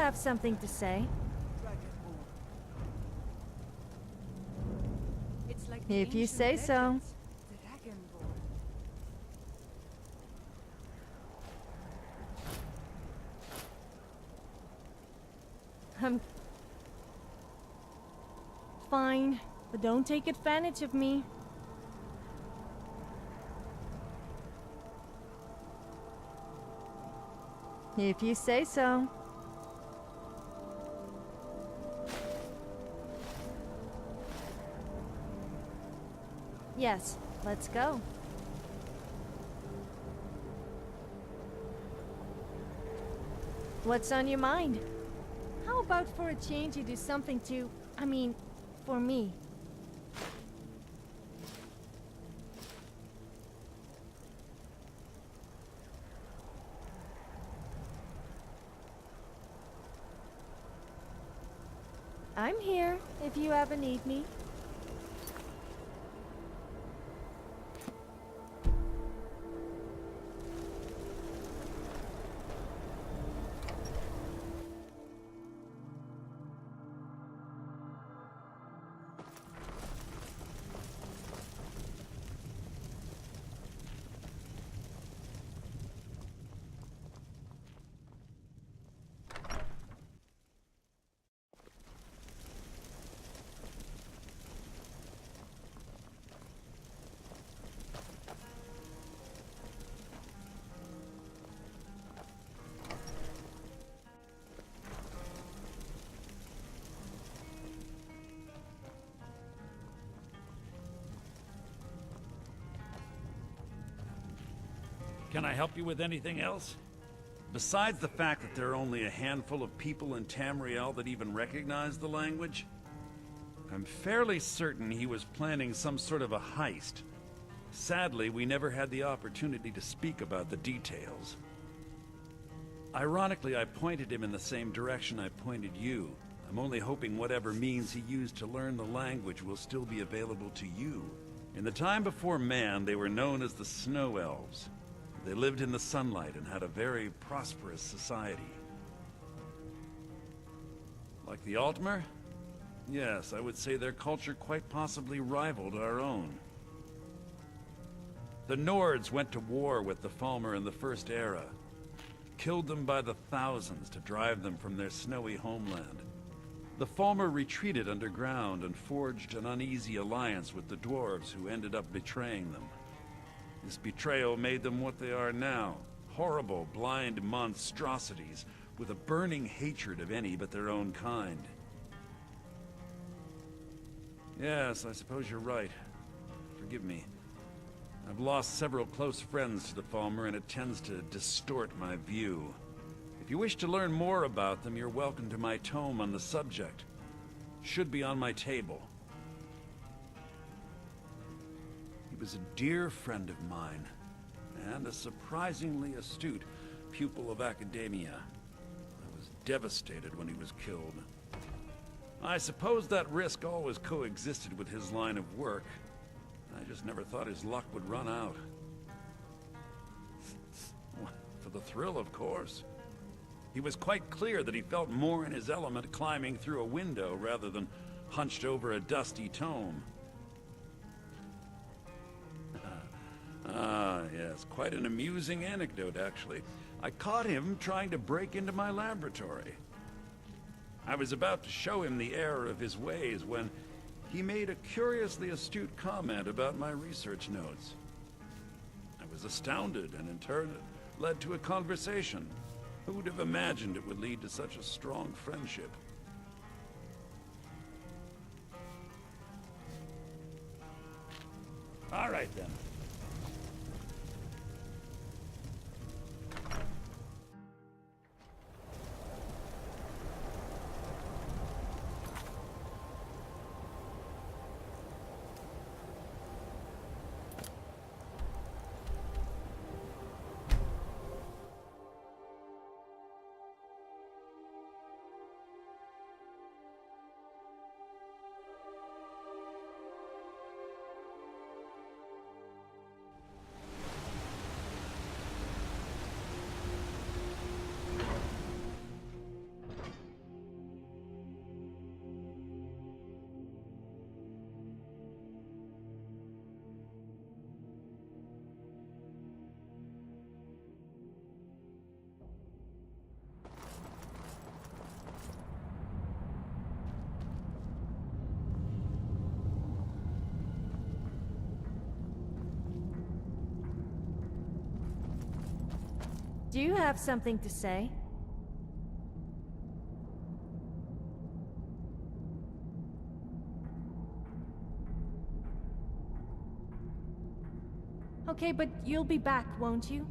have something to say. It's like If you say so. Fine, but don't take advantage of me. If you say so. Yes, let's go. What's on your mind? How about for a change you do something for me? I'm here if you ever need me. Can I help you with anything else? Besides the fact that there are only a handful of people in Tamriel that even recognize the language, I'm fairly certain he was planning some sort of a heist. Sadly, we never had the opportunity to speak about the details. Ironically, I pointed him in the same direction I pointed you. I'm only hoping whatever means he used to learn the language will still be available to you. In the time before man, they were known as the Snow Elves. They lived in the sunlight and had a very prosperous society. Like the Altmer? Yes, I would say their culture quite possibly rivaled our own. The Nords went to war with the Falmer in the First Era, killed them by the thousands to drive them from their snowy homeland. The Falmer retreated underground and forged an uneasy alliance with the dwarves who ended up betraying them. This betrayal made them what they are now, horrible, blind monstrosities with a burning hatred of any but their own kind. Yes, I suppose you're right. Forgive me. I've lost several close friends to the Falmer, and it tends to distort my view. If you wish to learn more about them, you're welcome to my tome on the subject. Should be on my table. He was a dear friend of mine, and a surprisingly astute pupil of academia. I was devastated when he was killed. I suppose that risk always coexisted with his line of work. I just never thought his luck would run out. For the thrill, of course. He was quite clear that he felt more in his element climbing through a window rather than hunched over a dusty tome. Yes, quite an amusing anecdote, actually. I caught him trying to break into my laboratory. I was about to show him the error of his ways when he made a curiously astute comment about my research notes. I was astounded, and in turn it led to a conversation. Who would have imagined it would lead to such a strong friendship? All right, then. Do you have something to say? Okay, but you'll be back, won't you?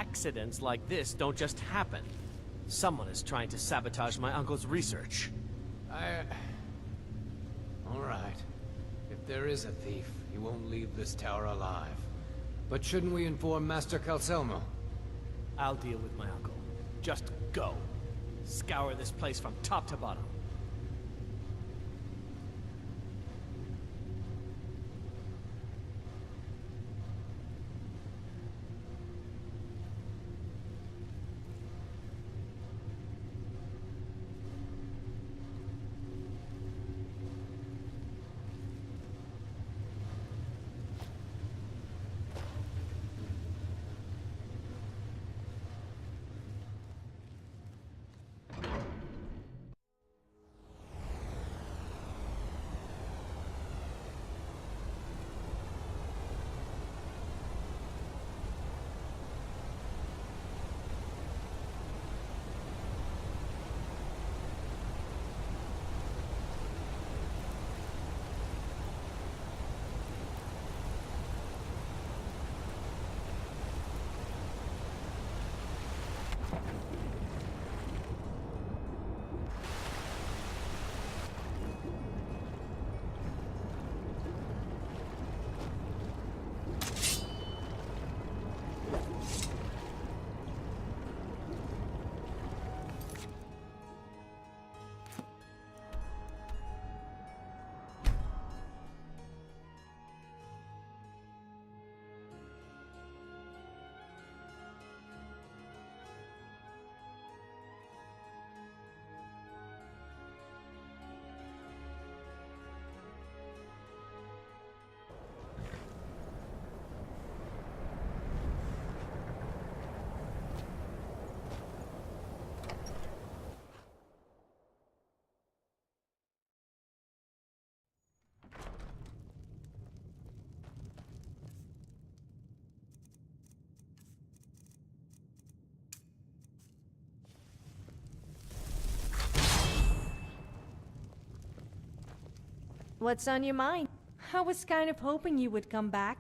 Accidents like this don't just happen. Someone is trying to sabotage my uncle's research. All right. If there is a thief, he won't leave this tower alive. But shouldn't we inform Master Calcelmo? I'll deal with my uncle. Just go. Scour this place from top to bottom. What's on your mind? I was kind of hoping you would come back.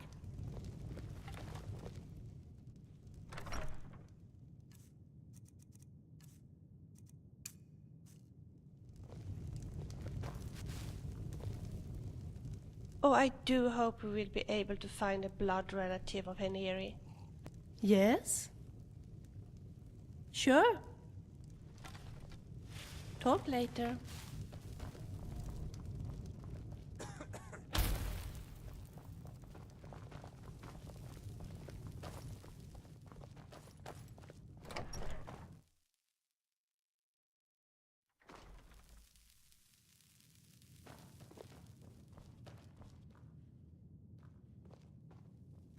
Oh, I do hope we will be able to find a blood relative of Henry. Yes? Sure. Talk later.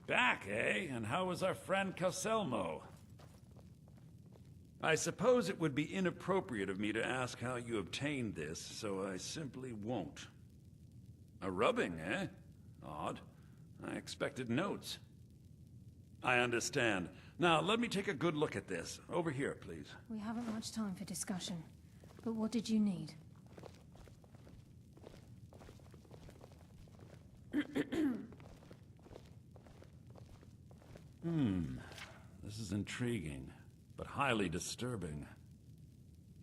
Back, eh? And how was our friend Calcelmo? I suppose it would be inappropriate of me to ask how you obtained this, so I simply won't. A rubbing, eh? Odd. I expected notes. I understand. Now, let me take a good look at this. Over here, please. We haven't much time for discussion. But what did you need? This is intriguing, but highly disturbing.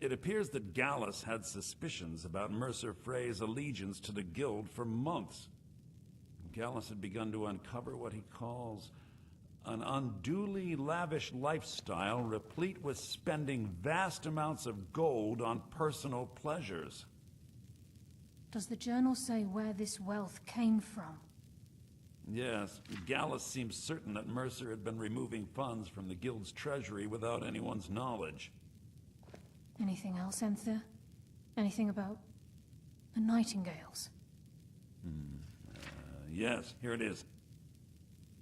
It appears that Gallus had suspicions about Mercer Frey's allegiance to the Guild for months. Gallus had begun to uncover what he calls an unduly lavish lifestyle replete with spending vast amounts of gold on personal pleasures. Does the journal say where this wealth came from? Yes, Gallus seems certain that Mercer had been removing funds from the Guild's treasury without anyone's knowledge. Anything else, Enther? Anything about the Nightingales? Yes, here it is.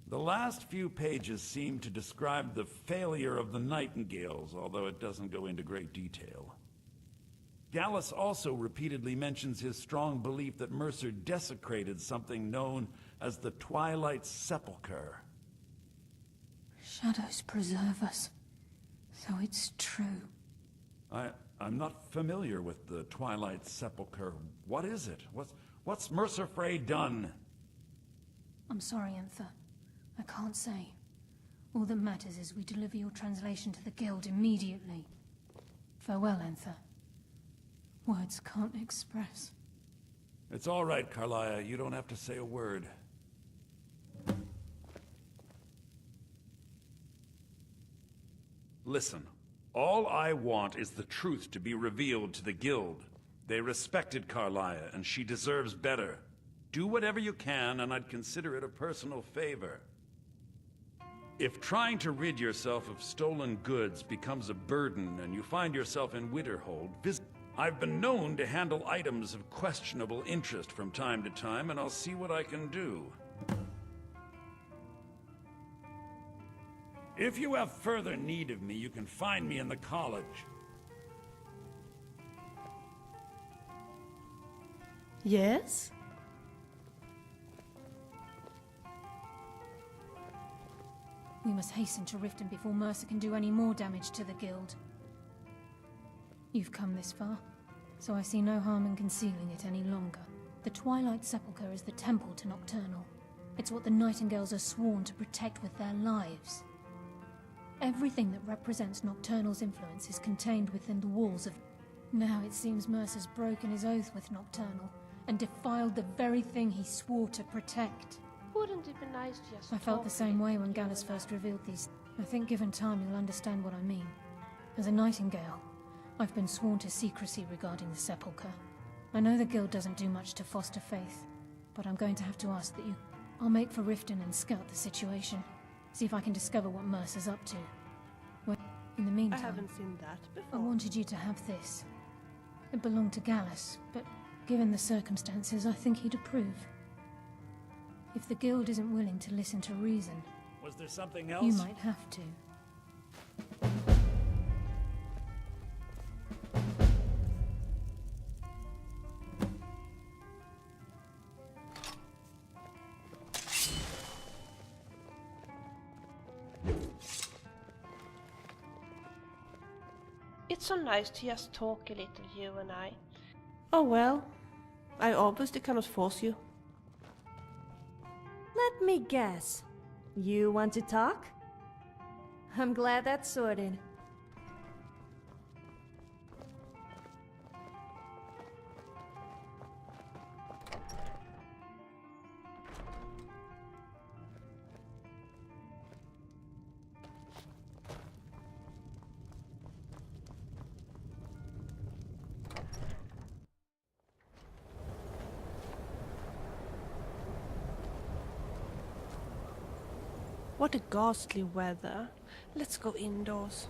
The last few pages seem to describe the failure of the Nightingales, although it doesn't go into great detail. Gallus also repeatedly mentions his strong belief that Mercer desecrated something known as the Twilight Sepulchre. Shadows preserve us. So it's true. I'm not familiar with the Twilight Sepulchre. What is it? What's Mercer Frey done? I'm sorry, Enther. I can't say. All that matters is we deliver your translation to the guild immediately. Farewell, Anther. Words can't express. It's all right, Carlia. You don't have to say a word. Listen, all I want is the truth to be revealed to the guild. They respected Carlia, and she deserves better. Do whatever you can, and I'd consider it a personal favor. If trying to rid yourself of stolen goods becomes a burden and you find yourself in Winterhold, visit. I've been known to handle items of questionable interest from time to time, and I'll see what I can do. If you have further need of me, you can find me in the college. Yes? We must hasten to Riften before Mercer can do any more damage to the guild. You've come this far, so I see no harm in concealing it any longer. The Twilight Sepulchre is the temple to Nocturnal. It's what the Nightingales are sworn to protect with their lives. Everything that represents Nocturnal's influence is contained within the walls of... Now it seems Mercer's broken his oath with Nocturnal, and defiled the very thing he swore to protect. Wouldn't it be nice just I felt the talk same a way little when you Gallus and I? first revealed these. I think given time you'll understand what I mean. As a Nightingale, I've been sworn to secrecy regarding the Sepulchre. I know the guild doesn't do much to foster faith, but I'm going to have to ask that you... I'll make for Riften and scout the situation. See if I can discover what Mercer's up to. Well, in the I meantime, haven't seen that I before. wanted you to have this. It belonged to Gallus, but given the circumstances, I think he'd approve. If the guild isn't willing to listen to reason, Was there something else? you might have to. It's so nice to just talk a little, you and I. Oh well, I obviously cannot force you. Let me guess. You want to talk? I'm glad that's sorted. What a ghastly weather. Let's go indoors.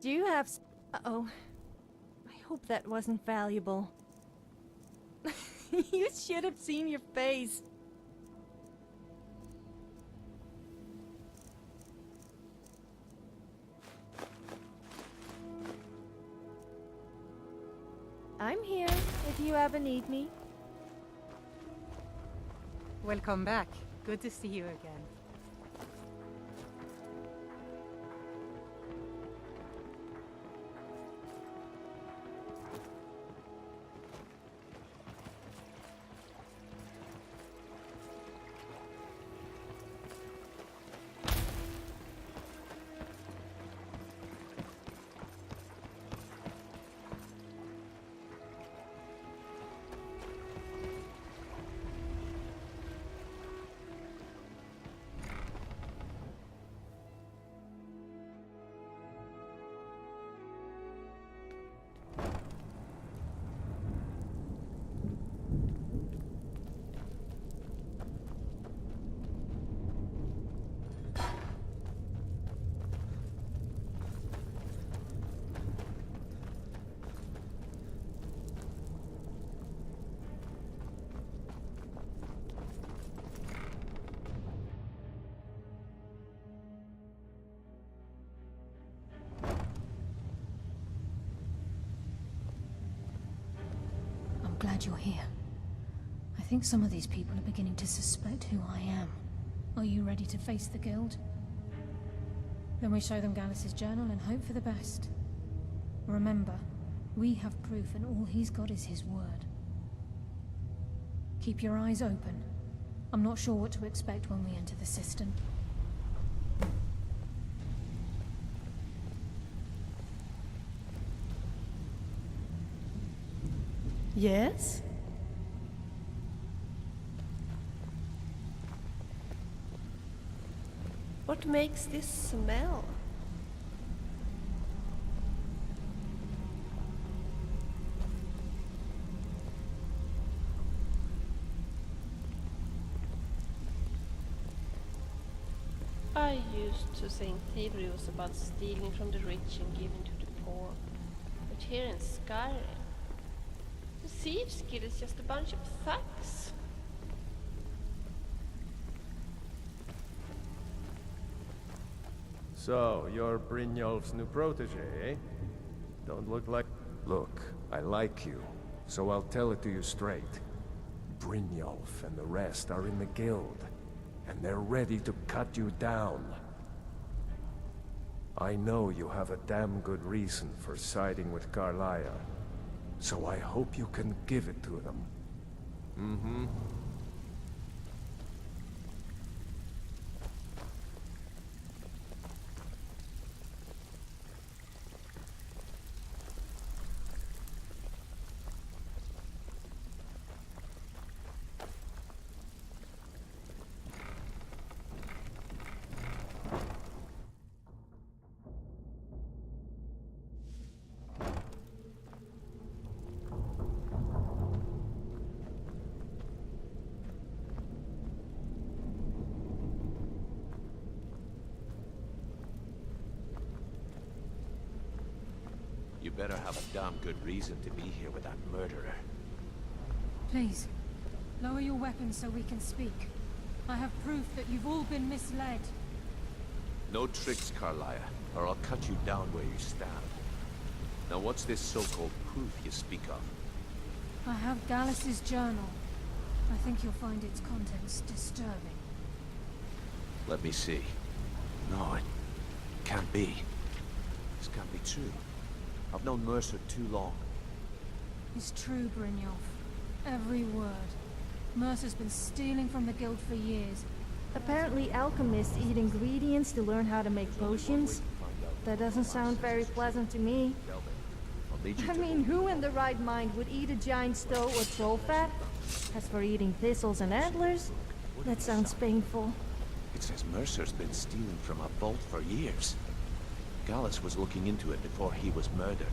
Do you have Uh-oh. I hope that wasn't valuable. You should have seen your face. I'm here if you ever need me. Welcome back. Good to see you again. glad you're here. I think some of these people are beginning to suspect who I am. Are you ready to face the guild? Then we show them Gallus's journal and hope for the best. Remember, we have proof and all he's got is his word. Keep your eyes open. I'm not sure what to expect when we enter the cistern. Yes? What makes this smell? I used to think thievery was about stealing from the rich and giving to the poor. But here in Skyrim, the thieves' guild is just a bunch of thugs. So, you're Brynjolf's new protege, eh? Don't look like... Look, I like you, so I'll tell it to you straight. Brynjolf and the rest are in the guild, and they're ready to cut you down. I know you have a damn good reason for siding with Carlia, so I hope you can give it to them. Mm-hmm. You better have a damn good reason to be here with that murderer. Please, lower your weapons so we can speak. I have proof that you've all been misled. No tricks, Carlia, or I'll cut you down where you stand. Now what's this so-called proof you speak of? I have Gallus's journal. I think you'll find its contents disturbing. Let me see. No, it can't be. This can't be true. I've known Mercer too long. It's true, Brynjolf. Every word. Mercer's been stealing from the guild for years. Apparently alchemists eat ingredients to learn how to make potions. That doesn't sound very pleasant to me. I mean, who in the right mind would eat a giant stoat or troll fat? As for eating thistles and antlers, that sounds painful. It says Mercer's been stealing from a vault for years. Gallus was looking into it before he was murdered.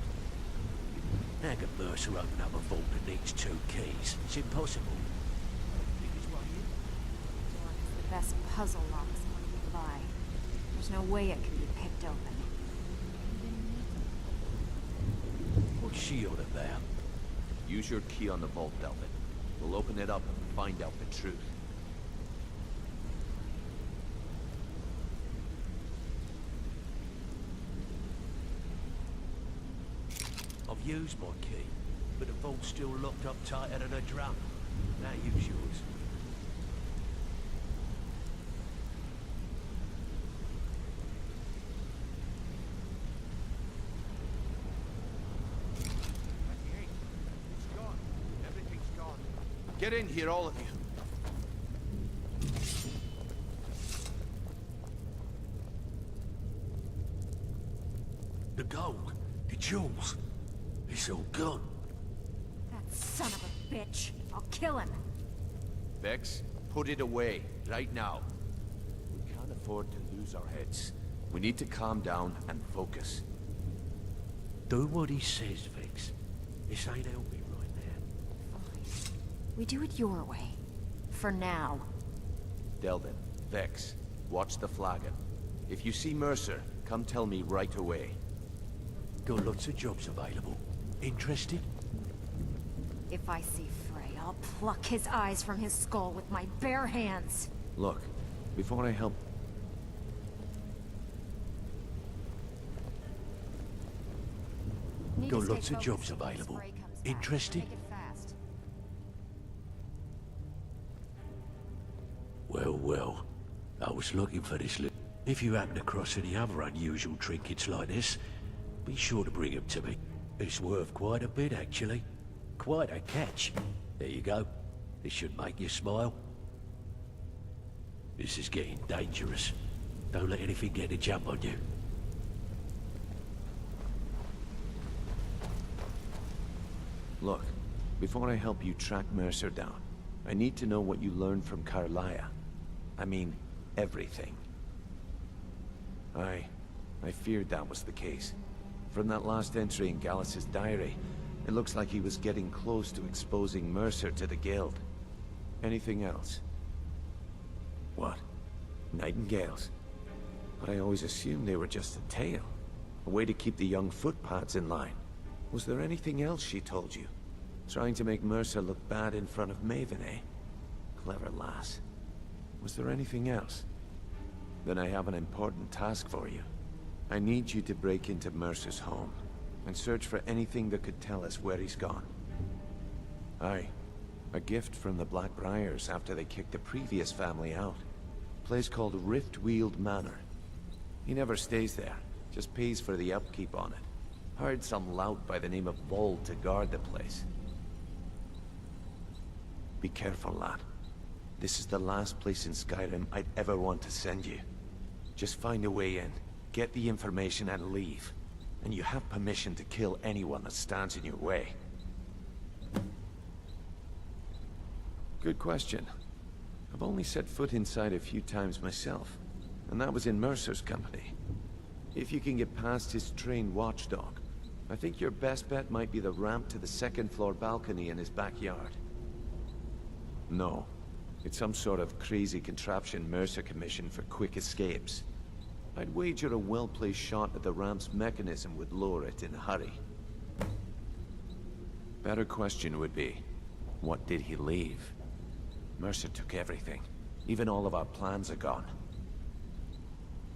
How can Mercer open up a vault that needs 2 keys? It's impossible. The best puzzle locks money can buy. There's no way it can be picked open. What's she on about? Use your key on the vault, Delvin. We'll open it up and find out the truth. I've used my key, but the vault's still locked up tighter than a drum. Now use yours. It's gone. Everything's gone. Get in here, all of you. The gold, the jewels, it's all gone. That son of a bitch! I'll kill him! Vex, put it away, right now. We can't afford to lose our heads. We need to calm down and focus. Do what he says, Vex. This ain't helping right now. Fine. We do it your way. For now. Delvin, Vex, watch the flagon. If you see Mercer, come tell me right away. Got lots of jobs available. Interested? If I see Frey, I'll pluck his eyes from his skull with my bare hands. Look, before I help... Need Got to stay lots of focused jobs until available. Frey comes back. Interested? Make it fast. well, I was looking for this little... If you happen across any other unusual trinkets like this, be sure to bring them to me. It's worth quite a bit, actually. Quite a catch. There you go. This should make you smile. This is getting dangerous. Don't let anything get a jump on you. Look, before I help you track Mercer down, I need to know what you learned from Carlia. I mean, everything. I feared that was the case. From that last entry in Gallus's diary, it looks like he was getting close to exposing Mercer to the Guild. Anything else? What? Nightingales? But I always assumed they were just a tale. A way to keep the young footpads in line. Was there anything else she told you? Trying to make Mercer look bad in front of Maven, eh? Clever lass. Was there anything else? Then I have an important task for you. I need you to break into Mercer's home, and search for anything that could tell us where he's gone. Aye. A gift from the Blackbriars after they kicked the previous family out. A place called Riftweald Manor. He never stays there, just pays for the upkeep on it. Hired some lout by the name of Vold to guard the place. Be careful, lad. This is the last place in Skyrim I'd ever want to send you. Just find a way in, get the information and leave. And you have permission to kill anyone that stands in your way. Good question. I've only set foot inside a few times myself, and that was in Mercer's company. If you can get past his trained watchdog, I think your best bet might be the ramp to the second-floor balcony in his backyard. No. It's some sort of crazy contraption Mercer commissioned for quick escapes. I'd wager a well-placed shot at the ramp's mechanism would lower it in a hurry. Better question would be, what did he leave? Mercer took everything. Even all of our plans are gone.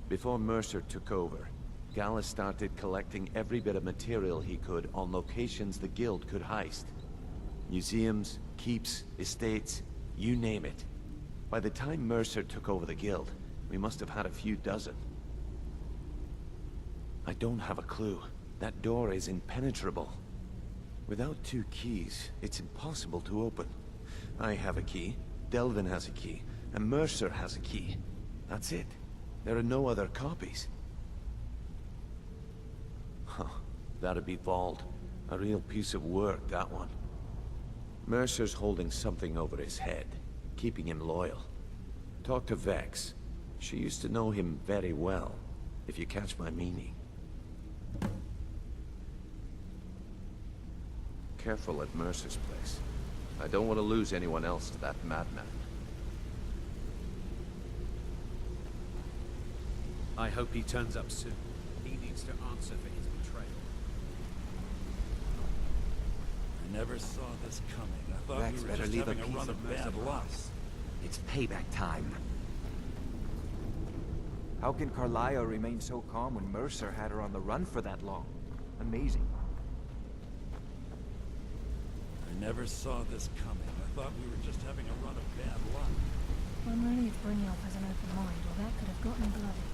Before Mercer took over, Gallus started collecting every bit of material he could on locations the Guild could heist. Museums, keeps, estates, you name it. By the time Mercer took over the Guild, we must have had a few dozen. I don't have a clue. That door is impenetrable. Without 2 keys, it's impossible to open. I have a key, Delvin has a key, and Mercer has a key. That's it. There are no other copies. Huh. That'd be Vold. A real piece of work, that one. Mercer's holding something over his head, keeping him loyal. Talk to Vex. She used to know him very well, if you catch my meaning. Careful at Mercer's place. I don't want to lose anyone else to that madman. I hope he turns up soon. He needs to answer for his betrayal. I never saw this coming. I thought Vex we were better just leave a having a piece run of of bad Mercer luck. us. It's payback time. How can Carlia remain so calm when Mercer had her on the run for that long? Amazing. I never saw this coming. I thought we were just having a run of bad luck. I'm relieved Brynjolf has an open mind, or that could have gotten bloody.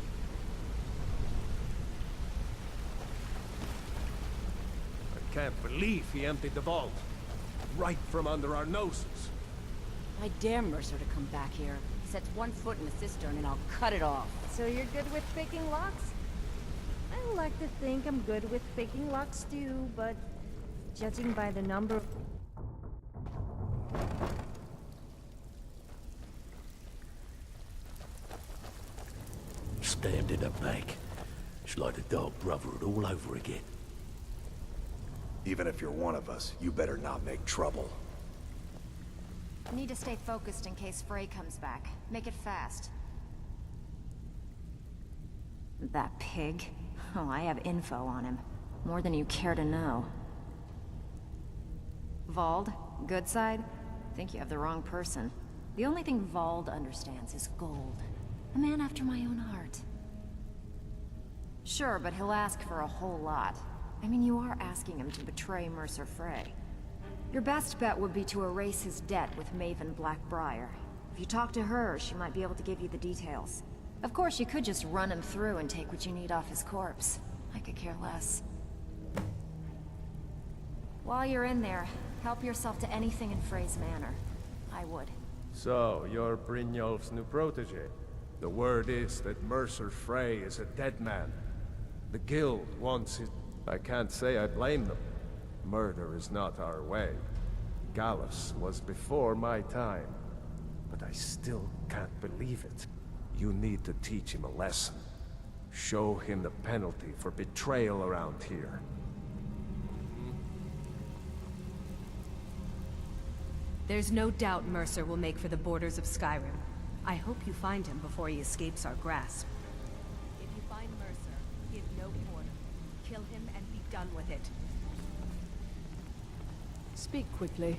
I can't believe he emptied the vault. Right from under our noses. I dare Mercer to come back here. He sets 1 foot in the cistern and I'll cut it off. So you're good with picking locks? I like to think I'm good with picking locks too, but judging by the number of... Stabbed in the back. It's like the Dark Brotherhood all over again. Even if you're one of us, you better not make trouble. Need to stay focused in case Frey comes back. Make it fast. That pig? Oh, I have info on him. More than you care to know. Vold? Good side? Think you have the wrong person. The only thing Vold understands is gold. A man after my own heart. Sure, but he'll ask for a whole lot. I mean, you are asking him to betray Mercer Frey. Your best bet would be to erase his debt with Maven Blackbriar. If you talk to her, she might be able to give you the details. Of course, you could just run him through and take what you need off his corpse. I could care less. While you're in there, help yourself to anything in Frey's manor. I would. So, you're Brynjolf's new protege. The word is that Mercer Frey is a dead man. The guild wants his... I can't say I blame them. Murder is not our way. Gallus was before my time. But I still can't believe it. You need to teach him a lesson. Show him the penalty for betrayal around here. There's no doubt Mercer will make for the borders of Skyrim. I hope you find him before he escapes our grasp. If you find Mercer, give no quarter. Kill him and be done with it. Speak quickly.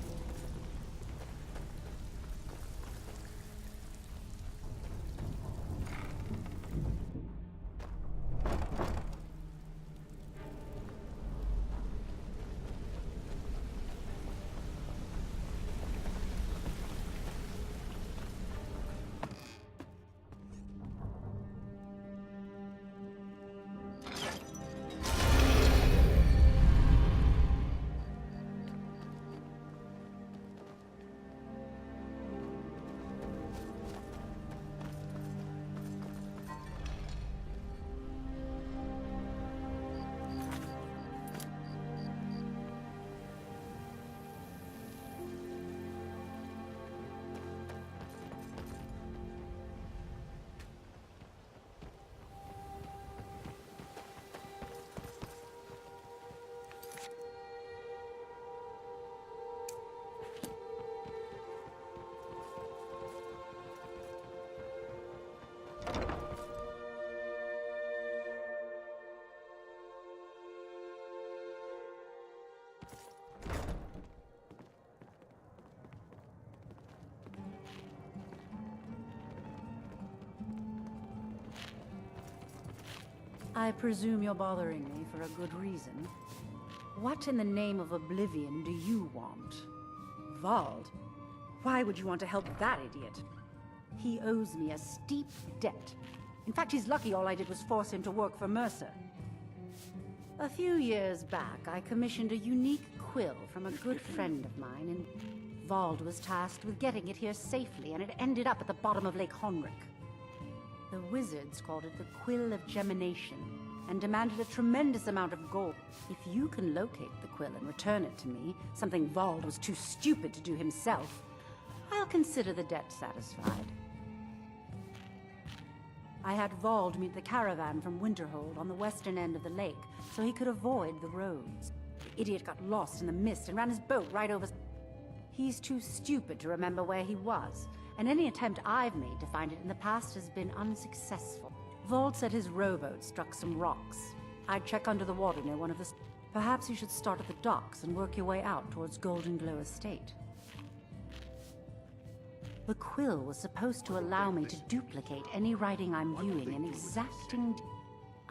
I presume you're bothering me for a good reason. What in the name of oblivion do you want? Vald? Why would you want to help that idiot? He owes me a steep debt. In fact, he's lucky all I did was force him to work for Mercer. A few years back, I commissioned a unique quill from a good friend of mine, and Vald was tasked with getting it here safely, and it ended up at the bottom of Lake Honrick. The wizards called it the Quill of Gemination, and demanded a tremendous amount of gold. If you can locate the quill and return it to me, something Vald was too stupid to do himself, I'll consider the debt satisfied. I had Vald meet the caravan from Winterhold on the western end of the lake, so he could avoid the roads. The idiot got lost in the mist and ran his boat right over... He's too stupid to remember where he was, and any attempt I've made to find it in the past has been unsuccessful. Vald said his rowboat struck some rocks. I'd check under the water near one of the... Perhaps you should start at the docks and work your way out towards Golden Glow Estate. The quill was supposed to allow me to duplicate any writing I'm viewing in exacting...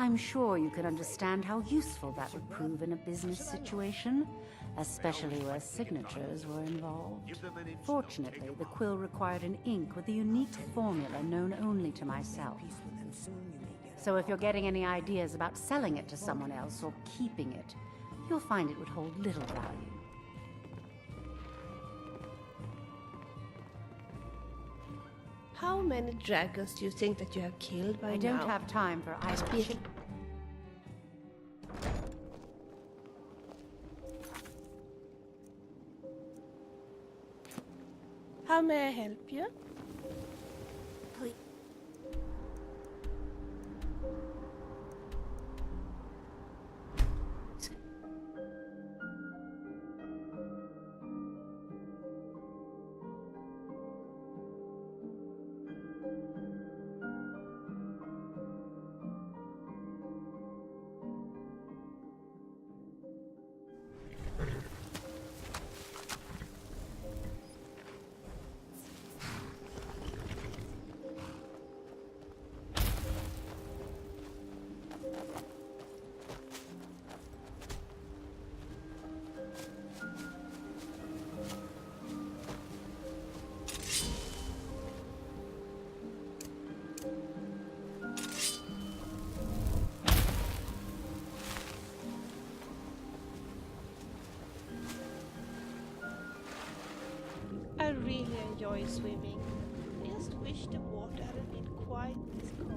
I'm sure you can understand how useful that would prove in a business situation, especially where signatures were involved. Fortunately, the quill required an ink with a unique formula known only to myself. So if you're getting any ideas about selling it to someone else or keeping it, you'll find it would hold little value. How many dragons do you think that you have killed by now? I don't have time for either. How may I help you? Please. enjoy swimming. I just wish the water hadn't been quite this cold.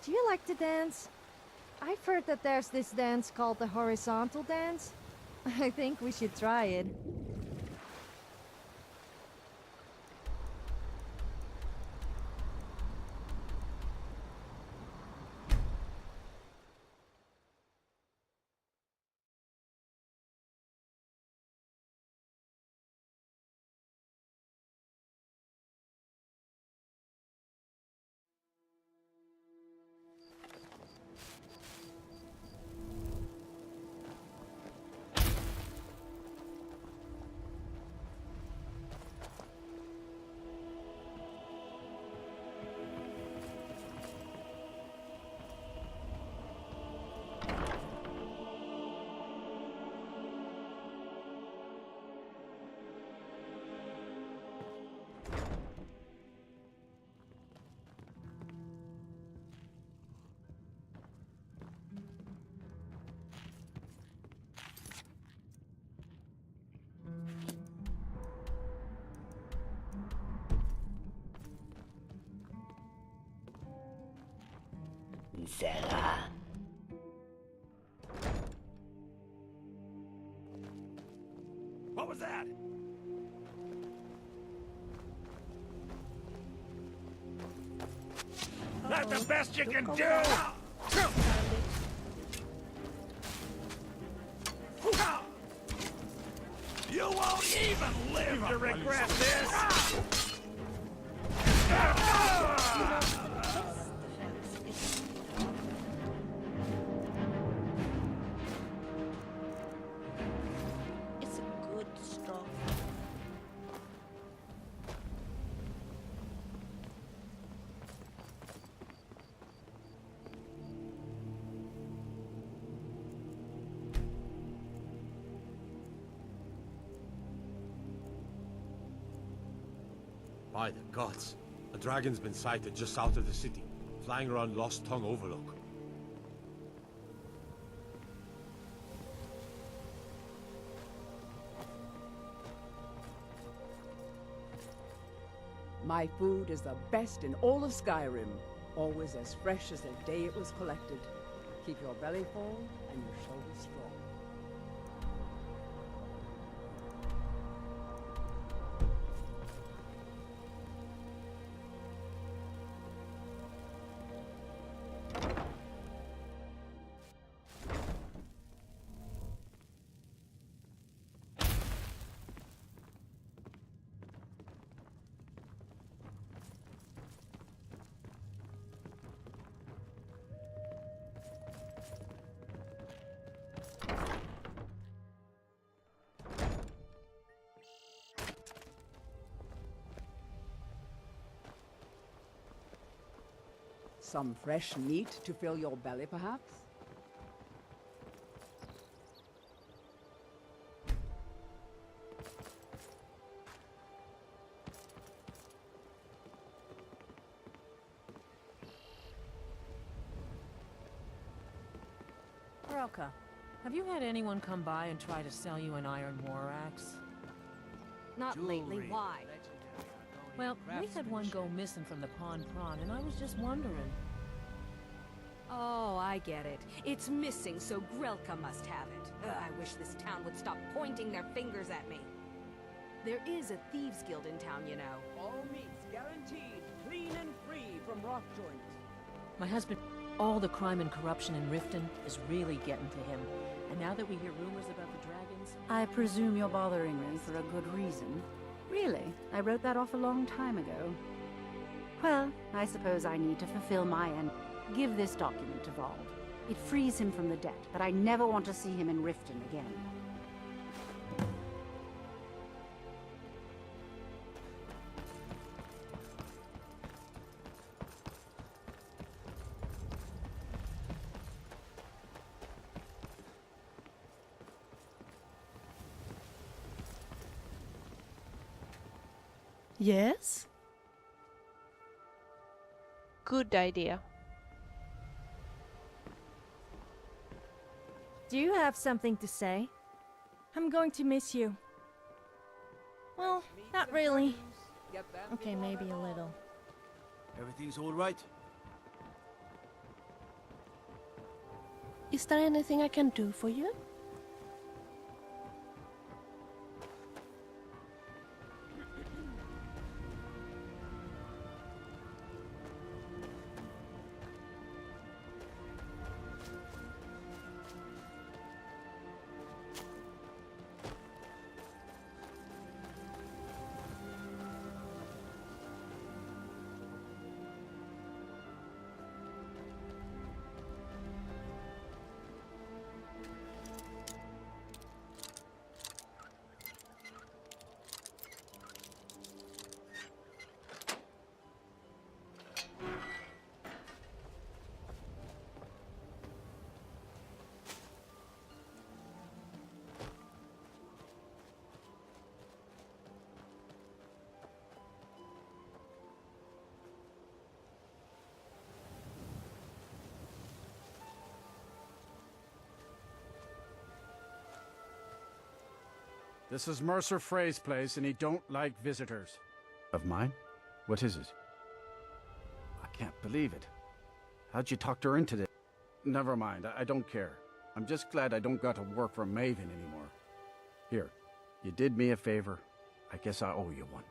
Do you like to dance? I've heard that there's this dance called the horizontal dance. I think we should try it. Sarah. What was that? That's the best you can do! You won't even live to regret this! It's a good straw. By the gods. A dragon's been sighted just south of the city, flying around Lost Tongue Overlook. My food is the best in all of Skyrim. Always as fresh as the day it was collected. Keep your belly full and your shoulders strong. Some fresh meat to fill your belly, perhaps? Relka, have you had anyone come by and try to sell you an iron war axe? Not lately. Why? Well, we had one go missing from the Pond Prawn, and I was just wondering. Oh, I get it. It's missing, so Grelka must have it. Ugh, I wish this town would stop pointing their fingers at me. There is a thieves guild in town, you know. All meats guaranteed, clean and free from rock joint. My husband, all the crime and corruption in Riften is really getting to him. And now that we hear rumors about the dragons... I presume you're bothering me for a good reason. Really? I wrote that off a long time ago. Well, I suppose I need to fulfill my end. Give this document to Vald. It frees him from the debt, but I never want to see him in Riften again. Yes? Good idea. Do you have something to say? I'm going to miss you. Well, not really. Okay, maybe a little. Everything's all right? Is there anything I can do for you? This is Mercer Frey's place, and he don't like visitors. Of mine? What is it? I can't believe it. How'd you talk her into this? Never mind, I don't care. I'm just glad I don't got to work for Maven anymore. Here, you did me a favor. I guess I owe you one.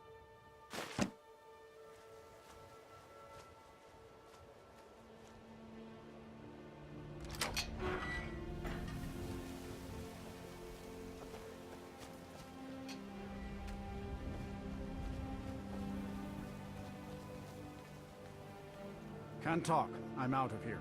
Can't talk. I'm out of here.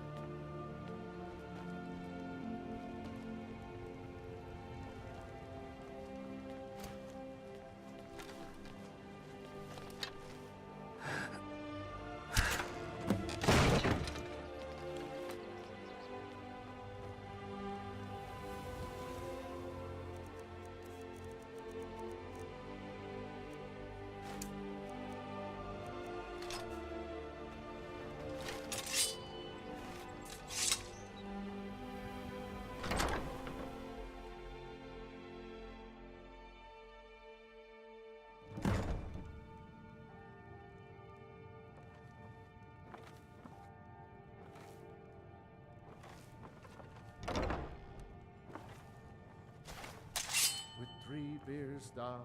With 3 beers down,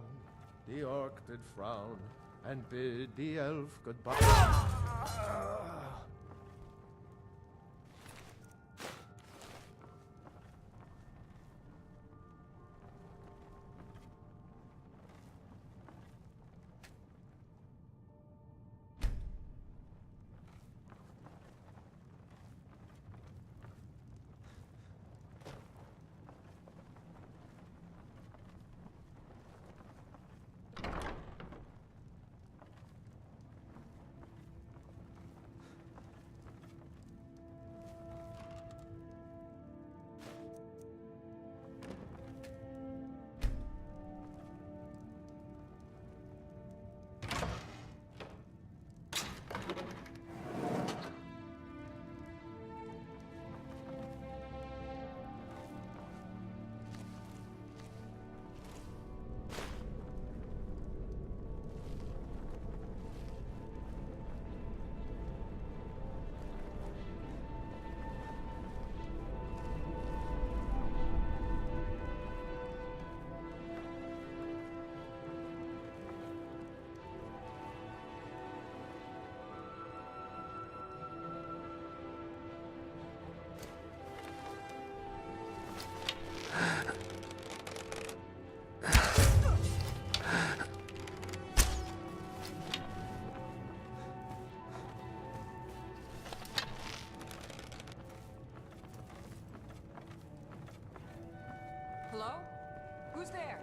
the orc did frown and bid the elf goodbye. Hello? Who's there?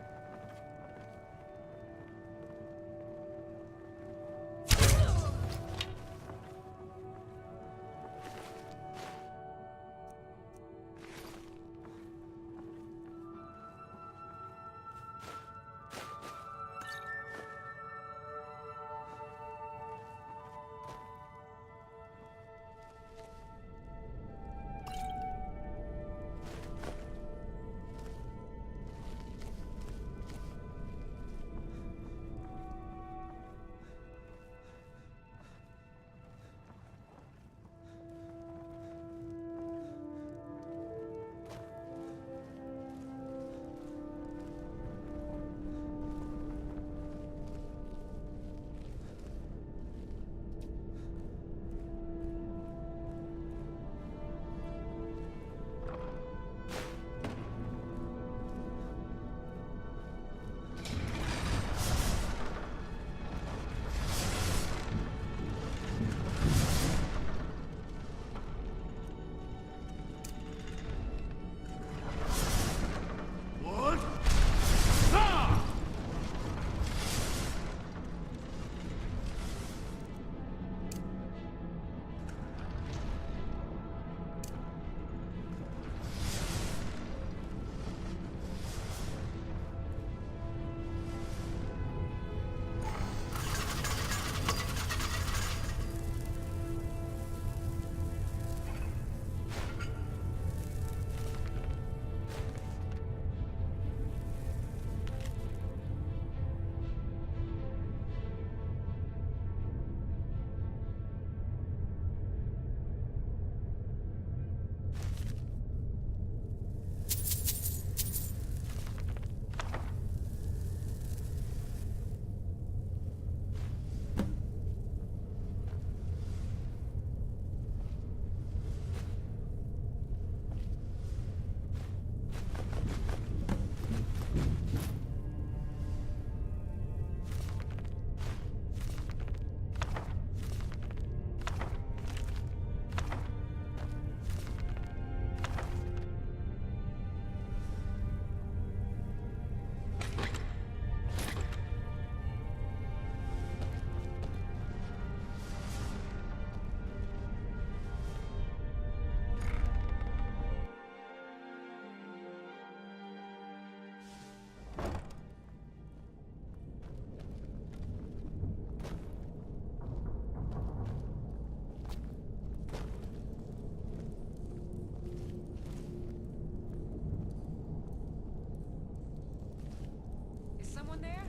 Someone there?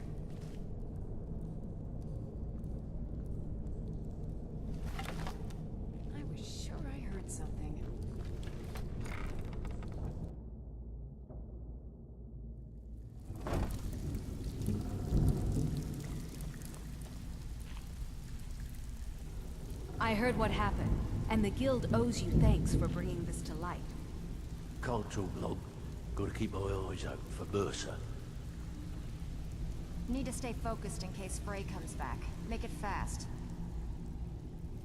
I was sure I heard something. I heard what happened, and the Guild owes you thanks for bringing this to light. Can't talk long. Gotta keep my eyes open for Mercer. Need to stay focused in case Frey comes back. Make it fast.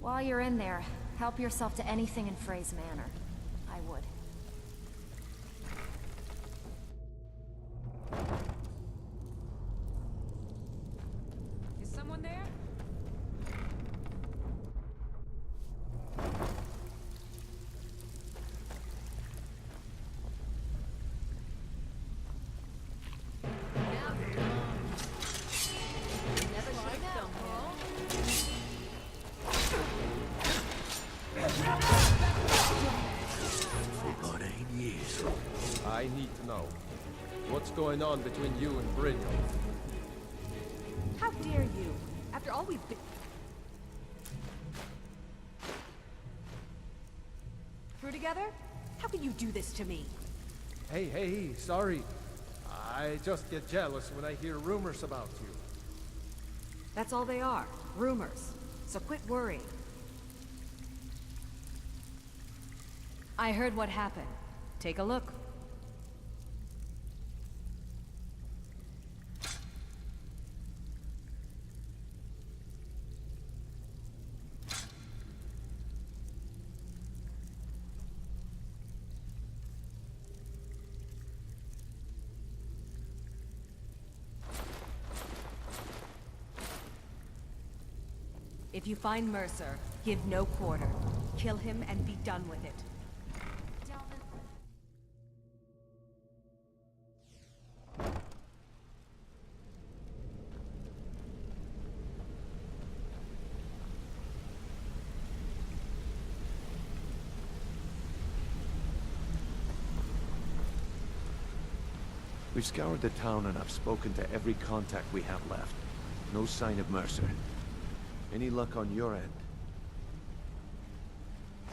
While you're in there, help yourself to anything in Frey's manor. I would. Is someone there? I need to know. What's going on between you and Brynjolf? How dare you? After all we've been through together? How can you do this to me? Hey, sorry. I just get jealous when I hear rumors about you. That's all they are. Rumors. So quit worrying. I heard what happened. Take a look. If you find Mercer, give no quarter. Kill him and be done with it. We've scoured the town and I've spoken to every contact we have left. No sign of Mercer. Any luck on your end?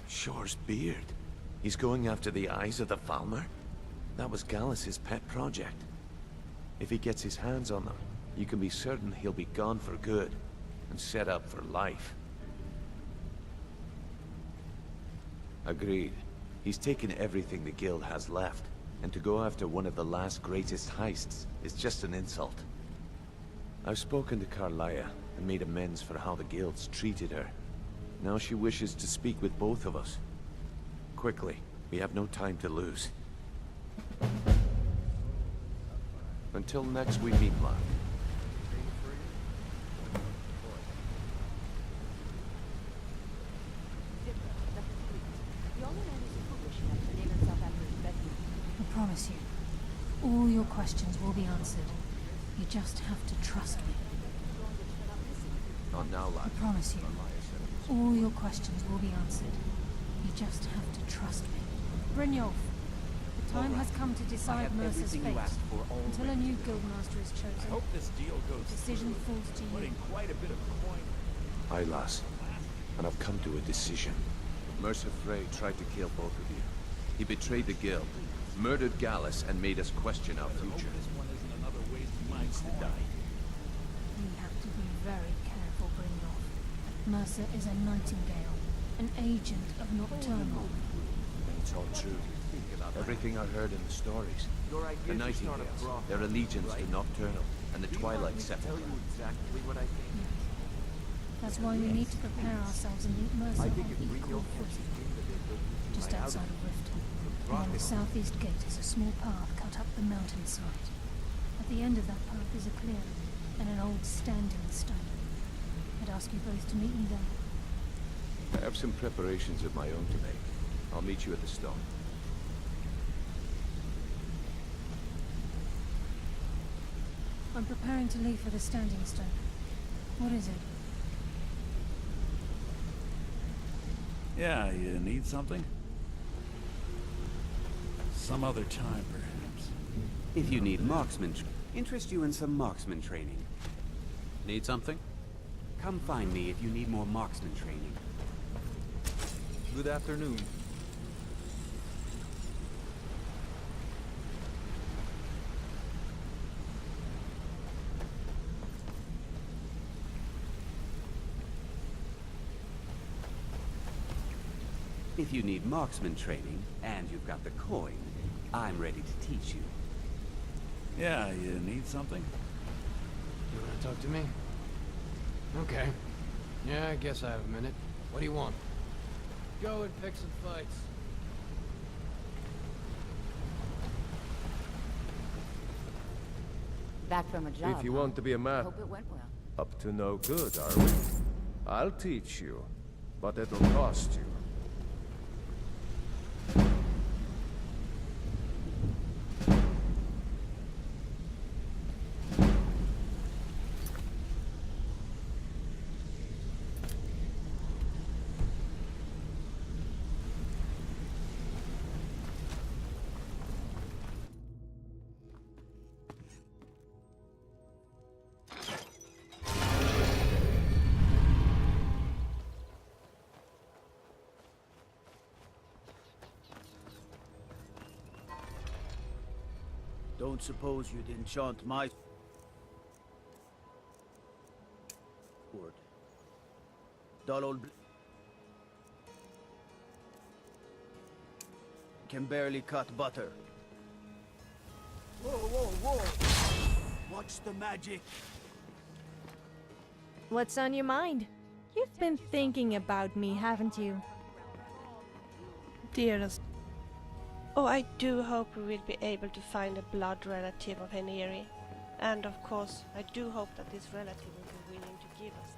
Shore's beard. He's going after the eyes of the Falmer? That was Gallus's pet project. If he gets his hands on them, you can be certain he'll be gone for good, and set up for life. Agreed. He's taken everything the Guild has left, and to go after one of the last greatest heists is just an insult. I've spoken to Carlia and made amends for how the Guild's treated her. Now she wishes to speak with both of us. Quickly, we have no time to lose. Until next we meet, lad. I promise you, all your questions will be answered. You just have to trust me. Not now, lad. I promise you, all your questions will be answered. You just have to trust me. Brynjolf, the time has come to decide Mercer's fate. Until a new guildmaster is chosen, I hope this deal goes the decision through. falls to you. Putting quite a bit of coin. Aye, lass. And I've come to a decision. Mercer Frey tried to kill both of you. He betrayed the Guild, murdered Gallus, and made us question our future. We have to be very careful, Brynjolf. Mercer is a nightingale, an agent of Nocturnal. It's all true. Everything I heard in the stories. The Nightingales, their allegiance to Nocturnal, and the Twilight Sepulchre. That's why we need to prepare ourselves and meet Mercer on equal footing. Just outside of Riften, along the southeast gate is a small path cut up the mountainside. At the end of that path is a clearing and an old standing stone. I'd ask you both to meet me there. I have some preparations of my own to make. I'll meet you at the stone. I'm preparing to leave for the standing stone. What is it? Yeah, you need something? Some other time, perhaps. If you need marksman, interest you in some marksman training. Need something? Come find me if you need more marksman training. Good afternoon. If you need marksman training, and you've got the coin, I'm ready to teach you. Yeah, you need something? You wanna talk to me? Okay. Yeah, I guess I have a minute. What do you want? Go and pick some fights. Back from a job. If you want to be a man, Hope it went well. up to no good, are we? I'll teach you, but it'll cost you. Don't suppose you'd enchant my sword. Dull old can barely cut butter. Whoa, whoa, whoa! Watch the magic. What's on your mind? You've been thinking about me, haven't you? Dearest. Oh, I do hope we will be able to find a blood relative of Heneri. And of course, I do hope that this relative will be willing to give us